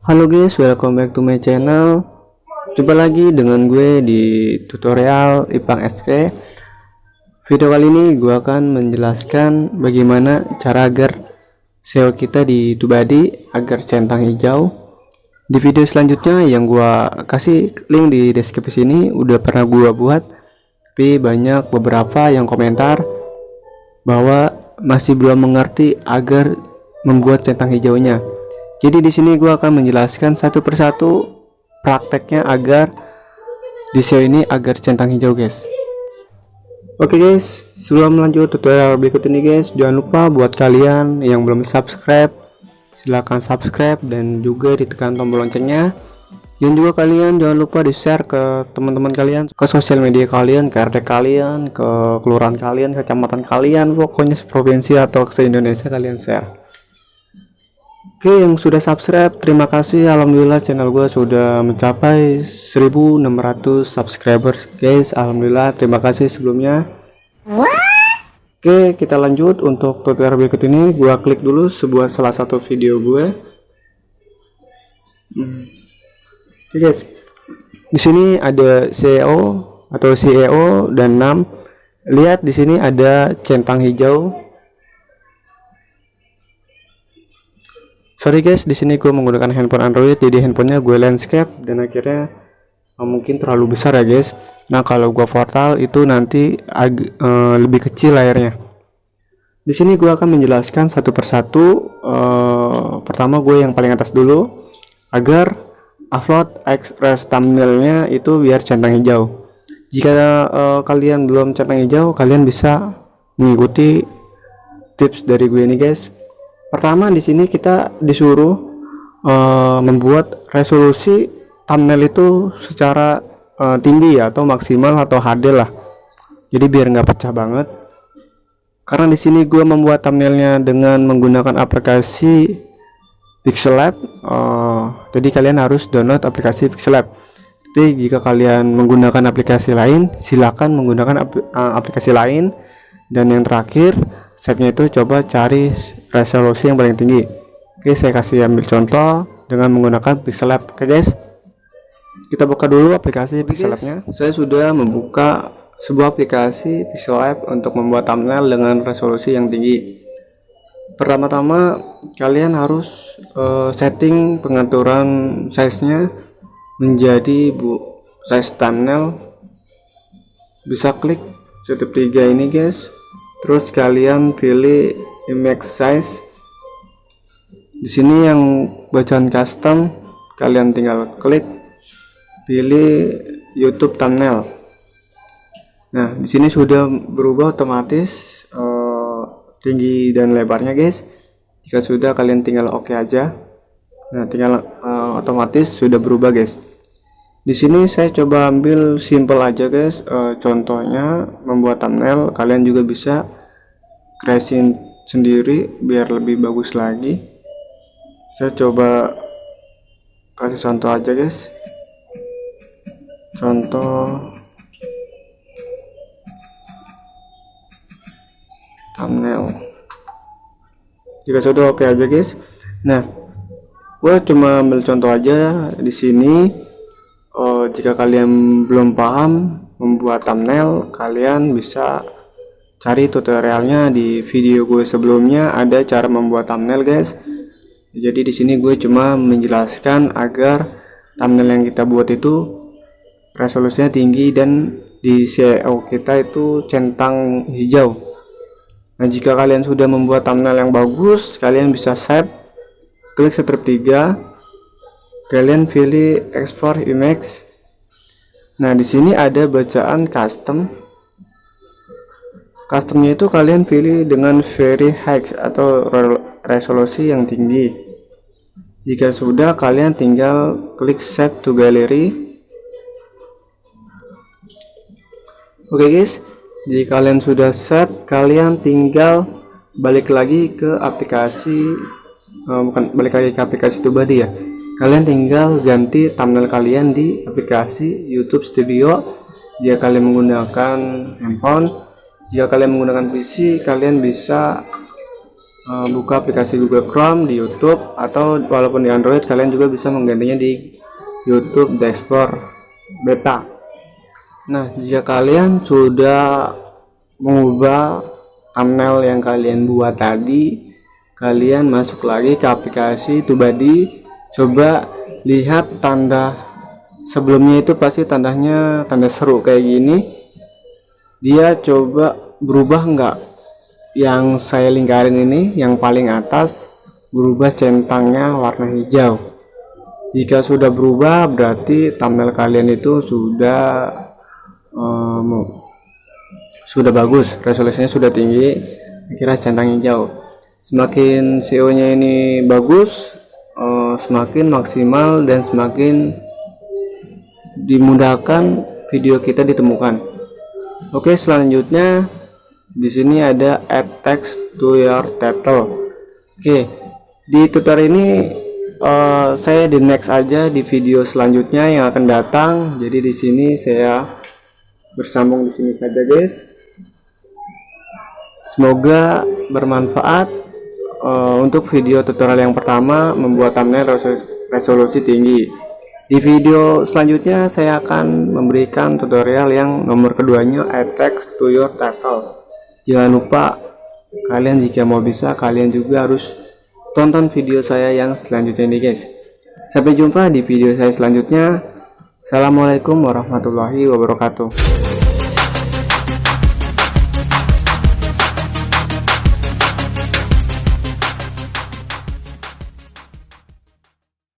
Halo guys, welcome back to my channel. Jumpa lagi dengan gue di tutorial Ipang SK. Video kali ini gue akan menjelaskan bagaimana cara agar SEO kita di Tubadi agar centang hijau. Di video selanjutnya yang gue kasih link di deskripsi ini udah pernah gue buat, tapi banyak beberapa yang komentar bahwa masih belum mengerti agar membuat centang hijaunya. Jadi di sini gue akan menjelaskan satu persatu prakteknya agar di SEO ini agar centang hijau, guys. Oke guys, sebelum lanjut tutorial berikut ini guys, jangan lupa buat kalian yang belum subscribe, silahkan subscribe dan juga ditekan tombol loncengnya. Dan juga kalian jangan lupa di share ke teman-teman kalian, ke sosial media kalian, ke RT kalian, ke kelurahan kalian, ke kecamatan kalian, pokoknya seprovinsi atau se-Indonesia kalian share. Oke, yang sudah subscribe terima kasih, alhamdulillah channel gue sudah mencapai 1600 subscribers guys, alhamdulillah, terima kasih sebelumnya. Oke, kita lanjut untuk tutorial berikut ini. Gua klik dulu salah satu video gue. Oke guys, di sini ada SEO atau CEO dan NAM. Lihat di sini ada centang hijau. Sorry guys, di sini gue menggunakan handphone Android, jadi handphonenya gue landscape dan akhirnya mungkin terlalu besar ya guys. Nah kalau gue portal itu nanti lebih kecil layarnya. Di sini gue akan menjelaskan satu persatu. Pertama gue yang paling atas dulu, agar upload express thumbnailnya itu biar centang hijau. Jika kalian belum centang hijau, kalian bisa mengikuti tips dari gue ini guys. Pertama di sini kita disuruh membuat resolusi thumbnail itu secara tinggi ya, atau maksimal atau HD lah. Jadi biar nggak pecah banget. Karena di sini gue membuat thumbnailnya dengan menggunakan aplikasi Pixellab. Jadi kalian harus download aplikasi Pixellab. Tapi jika kalian menggunakan aplikasi lain, silakan menggunakan aplikasi lain. Dan yang terakhir, stepnya itu coba cari resolusi yang paling tinggi. Oke, saya kasih ambil contoh dengan menggunakan Pixellab. Oke guys, kita buka dulu aplikasi Pixellabnya. Saya sudah membuka sebuah aplikasi Pixellab untuk membuat thumbnail dengan resolusi yang tinggi. Pertama-tama kalian harus setting pengaturan size-nya menjadi size thumbnail. Bisa klik step 3 ini guys. Terus kalian pilih image size. Di sini yang bacaan custom, kalian tinggal klik pilih YouTube thumbnail. Nah, di sini sudah berubah otomatis tinggi dan lebarnya guys. Jika sudah, kalian tinggal oke aja. Nah, tinggal otomatis sudah berubah guys. Di sini saya coba ambil simple aja guys. Contohnya membuat thumbnail, kalian juga bisa creating sendiri biar lebih bagus lagi. Saya coba kasih contoh aja guys. Contoh thumbnail. Jika sudah oke aja guys. Nah, gue cuma ambil contoh aja di sini. Jika kalian belum paham membuat thumbnail, kalian bisa cari tutorialnya di video gue sebelumnya, ada cara membuat thumbnail guys. Jadi di sini gue cuma menjelaskan agar thumbnail yang kita buat itu resolusinya tinggi dan di SEO kita itu centang hijau. Nah, jika kalian sudah membuat thumbnail yang bagus, kalian bisa save, klik step 3, kalian pilih export image. Nah, di sini ada bacaan custom. Customnya itu kalian pilih dengan very high atau resolusi yang tinggi. Jika sudah, kalian tinggal klik save to gallery. Oke guys, jika kalian sudah save, kalian tinggal balik lagi ke aplikasi Tubadi ya. Kalian tinggal ganti thumbnail kalian di aplikasi YouTube Studio jika kalian menggunakan handphone. Jika kalian menggunakan PC, kalian bisa buka aplikasi Google Chrome di YouTube, atau walaupun di Android kalian juga bisa menggantinya di YouTube Dashboard Beta. Nah, jika kalian sudah mengubah thumbnail yang kalian buat tadi, kalian masuk lagi ke aplikasi TubeBuddy, coba lihat tanda sebelumnya, itu pasti tandanya tanda seru kayak gini. Dia coba berubah enggak? Yang saya lingkarin ini, yang paling atas berubah centangnya warna hijau. Jika sudah berubah, berarti thumbnail kalian itu sudah bagus, resolusinya sudah tinggi, kira centang hijau. Semakin SEO nya ini bagus, semakin maksimal dan semakin dimudahkan video kita ditemukan. Oke, selanjutnya di sini ada add text to your title. Oke, di tutorial ini saya di next aja di video selanjutnya yang akan datang. Jadi di sini saya bersambung di sini saja, guys. Semoga bermanfaat untuk video tutorial yang pertama, membuat thumbnail resolusi tinggi. Di video selanjutnya saya akan memberikan tutorial yang nomor keduanya, add text to your title. Jangan lupa kalian, jika mau bisa, kalian juga harus tonton video saya yang selanjutnya ini, guys. Sampai jumpa di video saya selanjutnya. Assalamualaikum warahmatullahi wabarakatuh.